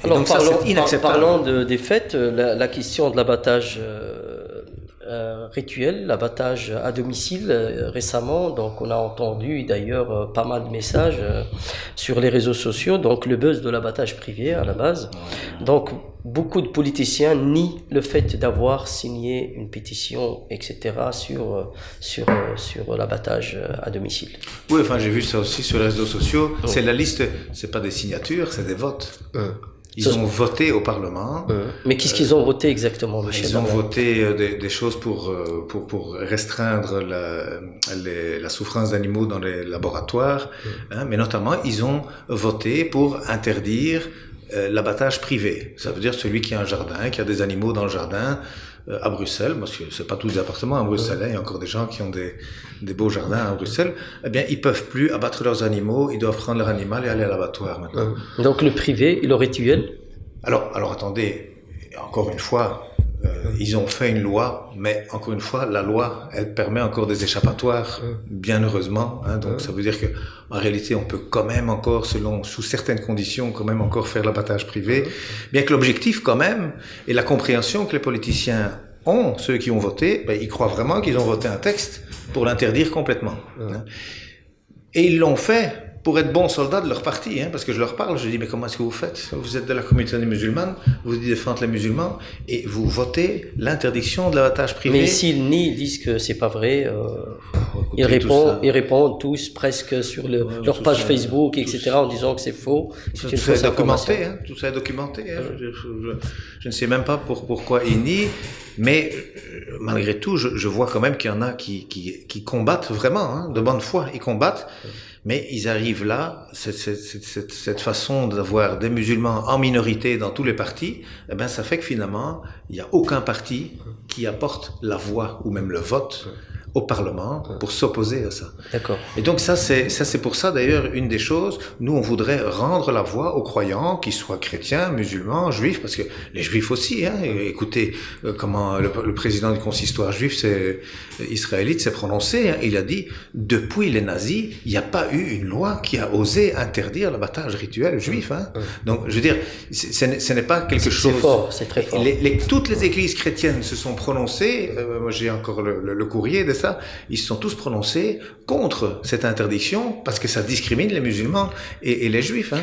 Et Alors, donc ça, c'est inacceptable. parlons des faits, la question de l'abattage rituel, l'abattage à domicile récemment. Donc, on a entendu d'ailleurs pas mal de messages sur les réseaux sociaux. Donc, le buzz de l'abattage privé à la base. Donc, beaucoup de politiciens nient le fait d'avoir signé une pétition, etc., sur l'abattage à domicile. Oui, enfin, j'ai vu ça aussi sur les réseaux sociaux. C'est la liste, c'est pas des signatures, c'est des votes. Ils ont voté au Parlement. Mais qu'est-ce qu'ils ont voté exactement, Michel Ils ont Labrec? voté des choses pour restreindre la souffrance d'animaux dans les laboratoires, hein, mais notamment ils ont voté pour interdire l'abattage privé. Ça veut dire celui qui a un jardin, qui a des animaux dans le jardin, à Bruxelles, parce que c'est pas tous les appartements à Bruxelles, hein, il y a encore des gens qui ont des beaux jardins à Bruxelles, eh bien ils peuvent plus abattre leurs animaux, ils doivent prendre leur animal et aller à l'abattoir maintenant. Donc le privé et le rituel? Alors attendez, encore une fois, ils ont fait une loi, mais encore une fois, la loi, elle permet encore des échappatoires, bien heureusement. Hein, donc ça veut dire que en réalité, on peut quand même encore, sous certaines conditions, quand même encore faire l'abattage privé, bien que l'objectif quand même et la compréhension que les politiciens ont, ceux qui ont voté, ben, ils croient vraiment qu'ils ont voté un texte pour l'interdire complètement. Hein. Et ils l'ont fait pour être bons soldats de leur parti, hein, parce que je leur parle, je dis, mais comment est-ce que vous faites? Vous êtes de la communauté musulmane, vous défendez les musulmans, et vous votez l'interdiction de l'abattage privé. Mais s'ils nient, ils disent que c'est pas vrai, Écoutez, ils répondent tous presque sur leur page Facebook, etc., en disant que c'est faux, c'est une fausse information. Hein, tout ça est documenté. Hein, je ne sais même pas pourquoi ils nient, mais malgré tout, je vois quand même qu'il y en a qui combattent vraiment, hein, de bonne foi, ils combattent. Mais ils arrivent là, cette façon d'avoir des musulmans en minorité dans tous les partis, eh ben ça fait que finalement, il n'y a aucun parti qui apporte la voix ou même le vote au Parlement pour s'opposer à ça. D'accord. Et donc ça c'est pour ça d'ailleurs une des choses, nous on voudrait rendre la voix aux croyants, qu'ils soient chrétiens, musulmans, juifs, parce que les juifs aussi, hein, écoutez comment le président du consistoire juif, c'est israélite, s'est prononcé, hein, il a dit, depuis les nazis, il n'y a pas eu une loi qui a osé interdire l'abattage rituel juif. Hein. Donc je veux dire, ce n'est pas quelque chose... C'est fort, c'est très fort. Toutes les églises chrétiennes se sont prononcées, moi j'ai encore le courrier de ça, ils se sont tous prononcés contre cette interdiction parce que ça discrimine les musulmans et les juifs. Hein.